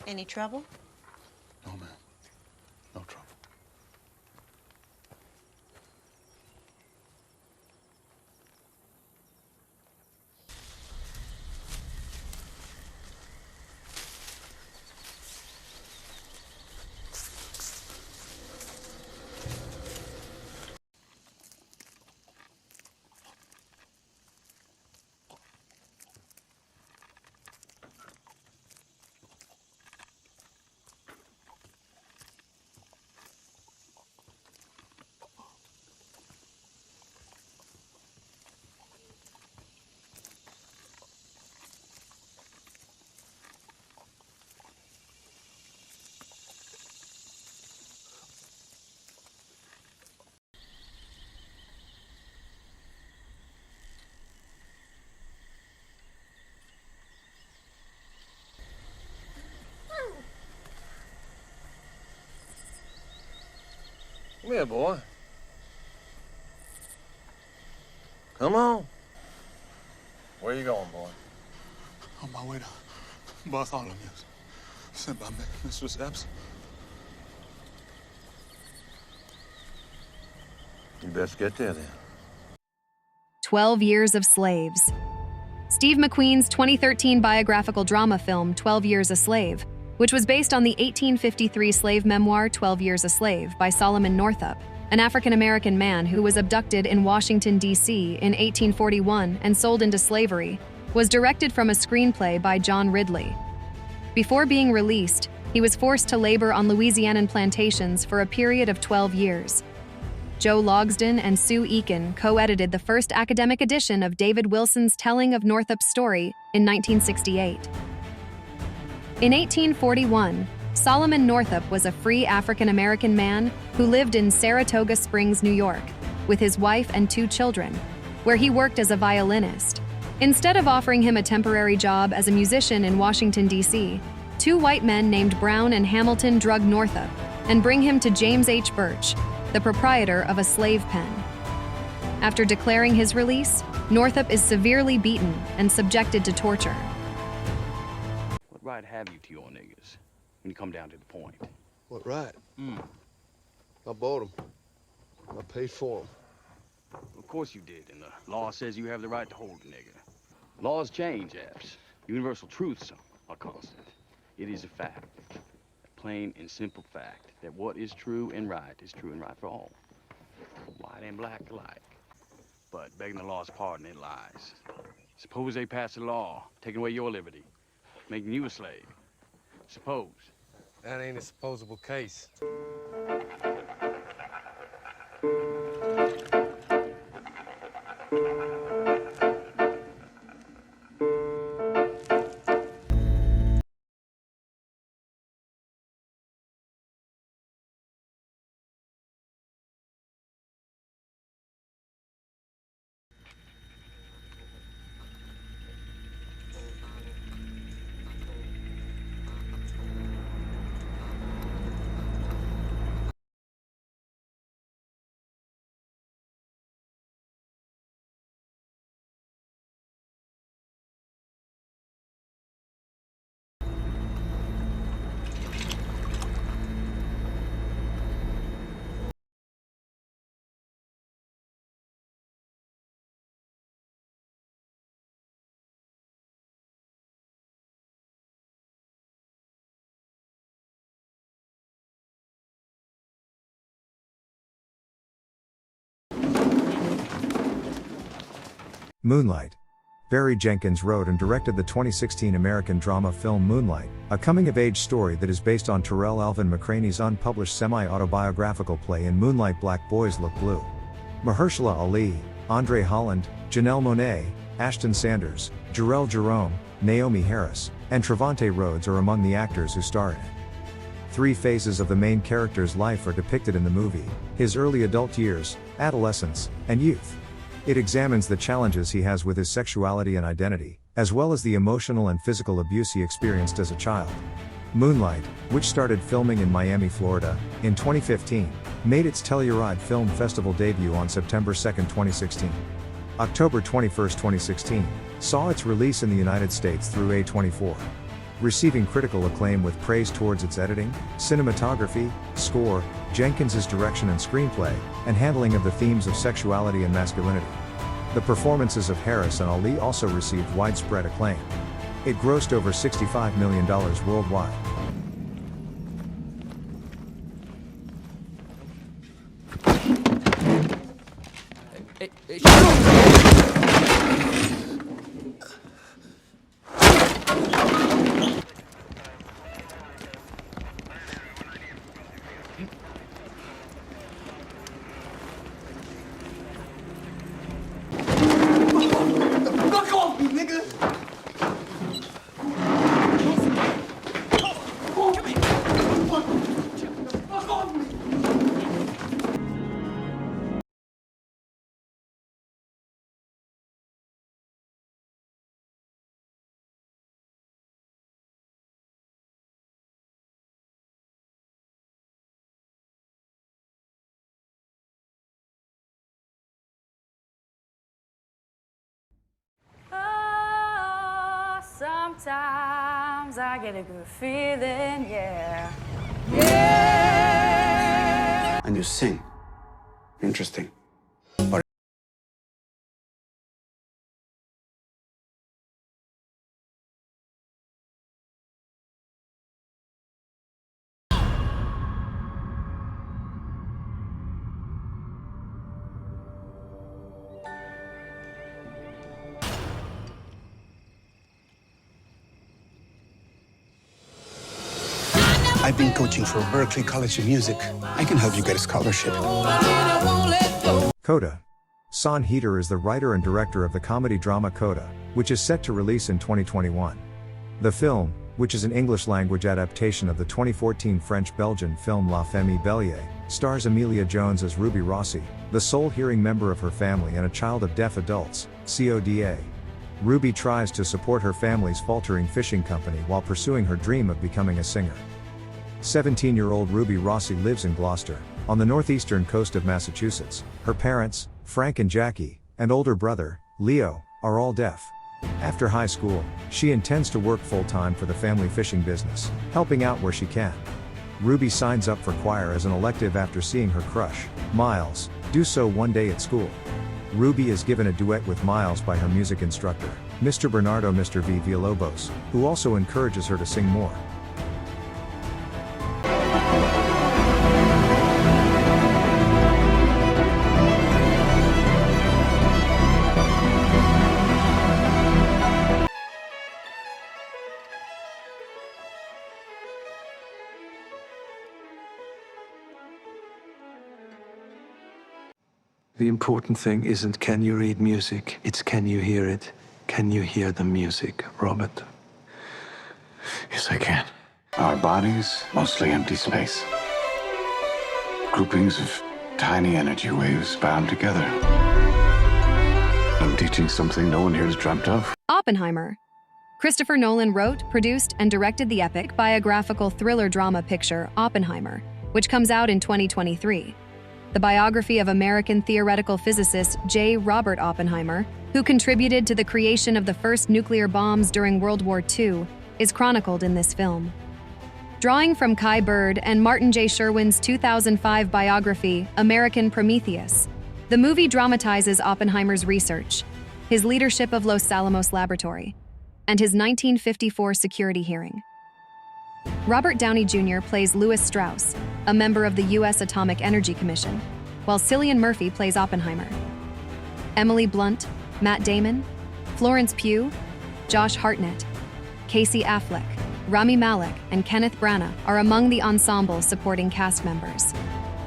Any trouble? No, ma'am. No trouble. Come here, boy. Come on. Where you going, boy? On my way to Bartholomew's. Sent by Mistress Epps. You best get there, then. 12 Years of Slaves. Steve McQueen's 2013 biographical drama film 12 Years a Slave, which was based on the 1853 slave memoir 12 Years a Slave by Solomon Northup, an African-American man who was abducted in Washington, D.C. in 1841 and sold into slavery, was directed from a screenplay by John Ridley. Before being released, he was forced to labor on Louisianan plantations for a period of 12 years. Joe Logsdon and Sue Eakin co-edited the first academic edition of David Wilson's telling of Northup's story in 1968. In 1841, Solomon Northup was a free African-American man who lived in Saratoga Springs, New York, with his wife and 2 children, where he worked as a violinist. Instead of offering him a temporary job as a musician in Washington, D.C., 2 white men named Brown and Hamilton drug Northup and bring him to James H. Birch, the proprietor of a slave pen. After declaring his release, Northup is severely beaten and subjected to torture. What right have you to your niggas when you come down to the point? What right? I bought them. I paid for them. Of course you did, and the law says you have the right to hold a nigga. Laws change, Epps. Universal truths are constant. It is a fact, a plain and simple fact, that what is true and right is true and right for all. White and black alike. But begging the law's pardon, it lies. Suppose they pass a law, taking away your liberty, making you a slave. Suppose. That ain't a supposable case. Moonlight. Barry Jenkins wrote and directed the 2016 American drama film Moonlight, a coming-of-age story that is based on Terrell Alvin McCraney's unpublished semi-autobiographical play In Moonlight Black Boys Look Blue. Mahershala Ali, Andre Holland, Janelle Monáe, Ashton Sanders, Jarrell Jerome, Naomi Harris, and Trevante Rhodes are among the actors who star in it. 3 phases of the main character's life are depicted in the movie: his early adult years, adolescence, and youth. It examines the challenges he has with his sexuality and identity, as well as the emotional and physical abuse he experienced as a child. Moonlight, which started filming in Miami, Florida, in 2015, made its Telluride Film Festival debut on September 2, 2016. October 21, 2016, saw its release in the United States through A24. receiving critical acclaim with praise towards its editing, cinematography, score, Jenkins' direction and screenplay, and handling of the themes of sexuality and masculinity. The performances of Harris and Ali also received widespread acclaim. It grossed over $65 million worldwide. Fuck off me, nigga! Come here! Fuck off me! Sometimes I get a good feeling, yeah. Yeah! And you sing. Interesting. But I've been coaching for Berklee College of Music. I can help you get a scholarship. Coda. Son Heater is the writer and director of the comedy drama Coda, which is set to release in 2021. The film, which is an English-language adaptation of the 2014 French-Belgian film La Famille Bélier, stars Emilia Jones as Ruby Rossi, the sole hearing member of her family and a child of deaf adults, CODA. Ruby tries to support her family's faltering fishing company while pursuing her dream of becoming a singer. 17-year-old Ruby Rossi lives in Gloucester, on the northeastern coast of Massachusetts. Her parents, Frank and Jackie, and older brother, Leo, are all deaf. After high school, she intends to work full-time for the family fishing business, helping out where she can. Ruby signs up for choir as an elective after seeing her crush, Miles, do so one day at school. Ruby is given a duet with Miles by her music instructor, Mr. Bernardo Mr. V. Villalobos, who also encourages her to sing more. The important thing isn't can you read music, it's can you hear it. Can you hear the music, Robert? Yes, I can. Our bodies, mostly empty space. Groupings of tiny energy waves bound together. I'm teaching something no one here has dreamt of. Oppenheimer. Christopher Nolan wrote, produced, and directed the epic biographical thriller drama picture Oppenheimer, which comes out in 2023. The biography of American theoretical physicist J. Robert Oppenheimer, who contributed to the creation of the first nuclear bombs during World War II, is chronicled in this film. Drawing from Kai Bird and Martin J. Sherwin's 2005 biography, American Prometheus, the movie dramatizes Oppenheimer's research, his leadership of Los Alamos Laboratory, and his 1954 security hearing. Robert Downey Jr. plays Louis Strauss, a member of the U.S. Atomic Energy Commission, while Cillian Murphy plays Oppenheimer. Emily Blunt, Matt Damon, Florence Pugh, Josh Hartnett, Casey Affleck, Rami Malek, and Kenneth Branagh are among the ensemble's supporting cast members.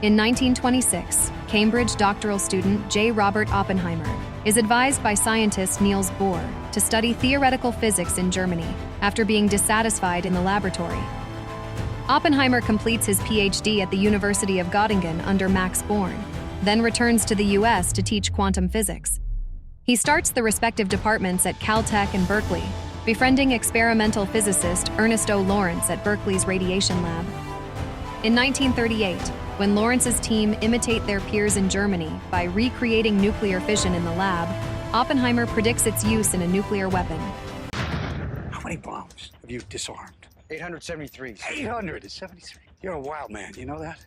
In 1926, Cambridge doctoral student J. Robert Oppenheimer is advised by scientist Niels Bohr to study theoretical physics in Germany after being dissatisfied in the laboratory. Oppenheimer completes his PhD at the University of Göttingen under Max Born, then returns to the US to teach quantum physics. He starts the respective departments at Caltech and Berkeley, befriending experimental physicist Ernest O. Lawrence at Berkeley's radiation lab. In 1938, when Lawrence's team imitate their peers in Germany by recreating nuclear fission in the lab, Oppenheimer predicts its use in a nuclear weapon. How many many bombs have you disarmed? 873. 873. You're a wild man, you know that?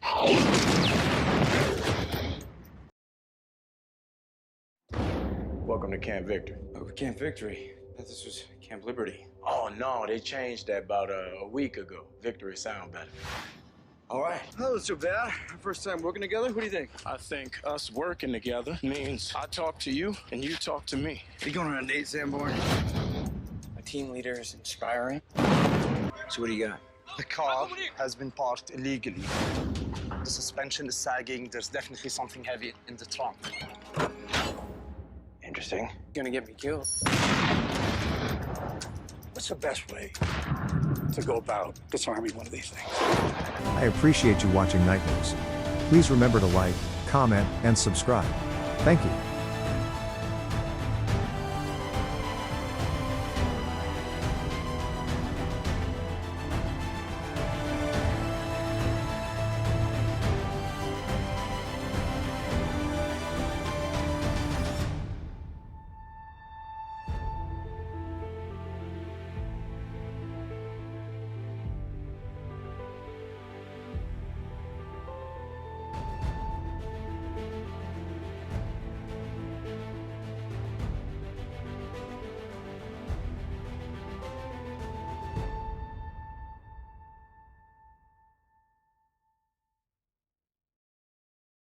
Welcome to Camp Victory. Oh, Camp Victory. I thought this was Camp Liberty. Oh, no, they changed that about a week ago. Victory sound better. All right. That was too bad. First time working together. What do you think? I think us working together means I talk to you and you talk to me. You going on a date, Sanborn? My team leader is inspiring. So what do you got? The car has been parked illegally. The suspension is sagging. There's definitely something heavy in the trunk. Interesting. You're gonna get me killed. What's the best way to go about disarming one of these things? I appreciate you watching KnightNewz. Please remember to like, comment, and subscribe. Thank you.